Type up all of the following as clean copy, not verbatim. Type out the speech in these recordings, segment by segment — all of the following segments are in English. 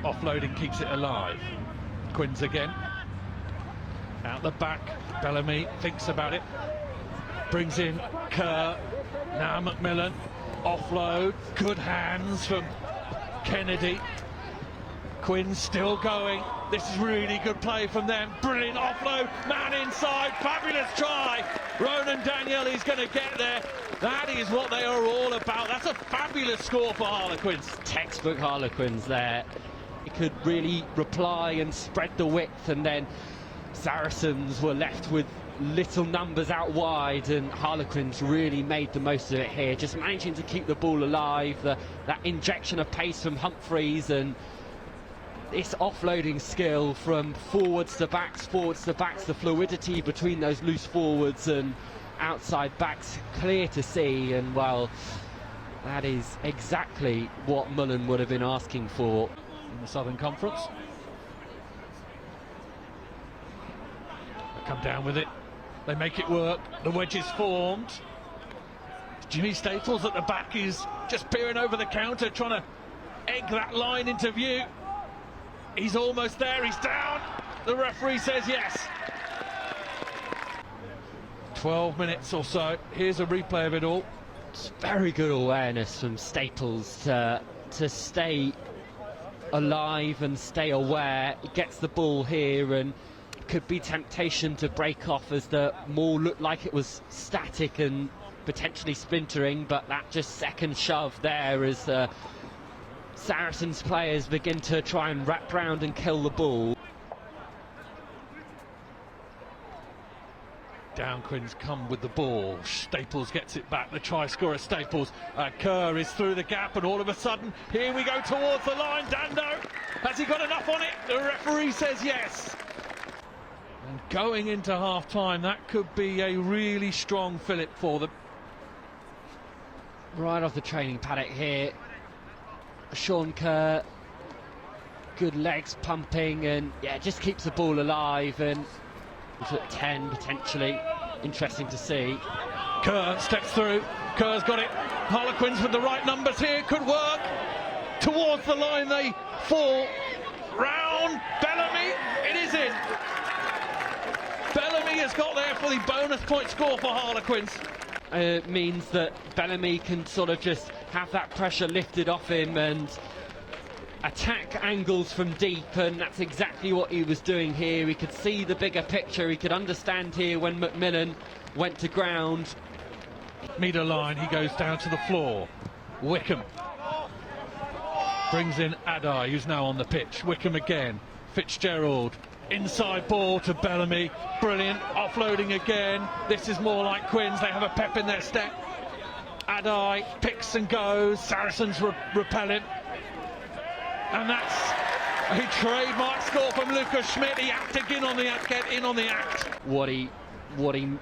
Offloading keeps it alive. Quins again. Out the back, Bellamy thinks about it. Brings in Kerr. Now McMillan. Offload. Good hands from Kennedy. Quins still going. This is really good play from them. Brilliant offload. Man inside. Fabulous try. Ronan Danieli's going to get there. That is what they are all about. That's a fabulous score for Harlequins. Textbook Harlequins there. He could really reply and spread the width, and then Saracens were left with little numbers out wide, and Harlequins really made the most of it here, just managing to keep the ball alive. That injection of pace from Humphreys, and this offloading skill from forwards to backs, the fluidity between those loose forwards and outside backs, clear to see. And well, that is exactly what Mullen would have been asking for in the Southern Conference. They come down with it, they make it work, the wedge is formed. Jimmy Staples at the back is just peering over the counter, trying to egg that line into view. He's almost there, he's down. The referee says yes. 12 minutes or so. Here's a replay of it all. It's very good awareness from Staples to stay alive and stay aware. He gets the ball here, and could be temptation to break off as the maul looked like it was static and potentially splintering, but that just second shove there as the Saracens players begin to try and wrap round and kill the ball. Down Quins come with the ball. Staples gets it back. The try scorer Staples. Kerr is through the gap, and all of a sudden, here we go towards the line. Dando, has he got enough on it? The referee says yes. And going into half-time, that could be a really strong fillip for them. Right off the training paddock here, Sean Kerr, good legs pumping, and yeah, just keeps the ball alive, and at 10 potentially. Interesting to see. Kerr steps through. Kerr's got it. Harlequins with the right numbers here. Could work. Towards the line they fall. Round Bellamy. It is in. Bellamy has got there for the bonus point score for Harlequins. It means that Bellamy can sort of just have that pressure lifted off him and attack angles from deep, and that's exactly what he was doing here. He could see the bigger picture. He could understand here when McMillan went to ground. Metre line, he goes down to the floor. Wickham brings in Adai, who's now on the pitch. Wickham again. Fitzgerald. Inside ball to Bellamy. Brilliant. Offloading again. This is more like Quins. They have a pep in their step. Adai picks and goes. Saracens repel him. And that's a trademark score from Lucas Schmidt. He had to get in on the act. What he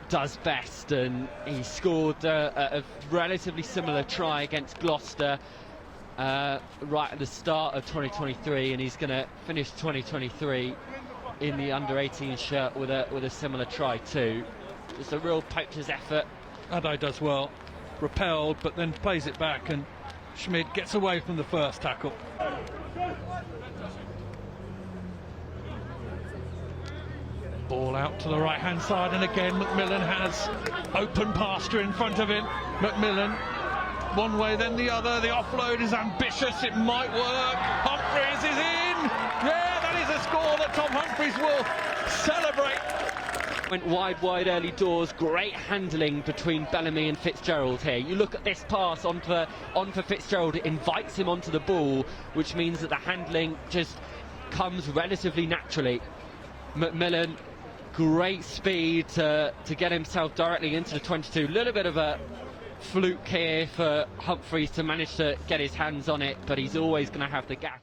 does best, and he scored a relatively similar try against Gloucester right at the start of 2023, and he's going to finish 2023 in the under-18 shirt with a similar try too. Just a real poacher's effort. Adai does well, repelled, but then plays it back, and Schmidt gets away from the first tackle. Ball out to the right hand side, and again McMillan has open pasture in front of him. McMillan, one way then the other. The offload is ambitious, it might work. Humphreys is in. Yeah, that is a score that Tom Humphreys will celebrate. Went wide early doors. Great handling between Bellamy and Fitzgerald here. You look at this pass on for Fitzgerald. It invites him onto the ball, which means that the handling just comes relatively naturally. McMillan, great speed to get himself directly into the 22. Little bit of a fluke here for Humphreys to manage to get his hands on it, but he's always going to have the gap.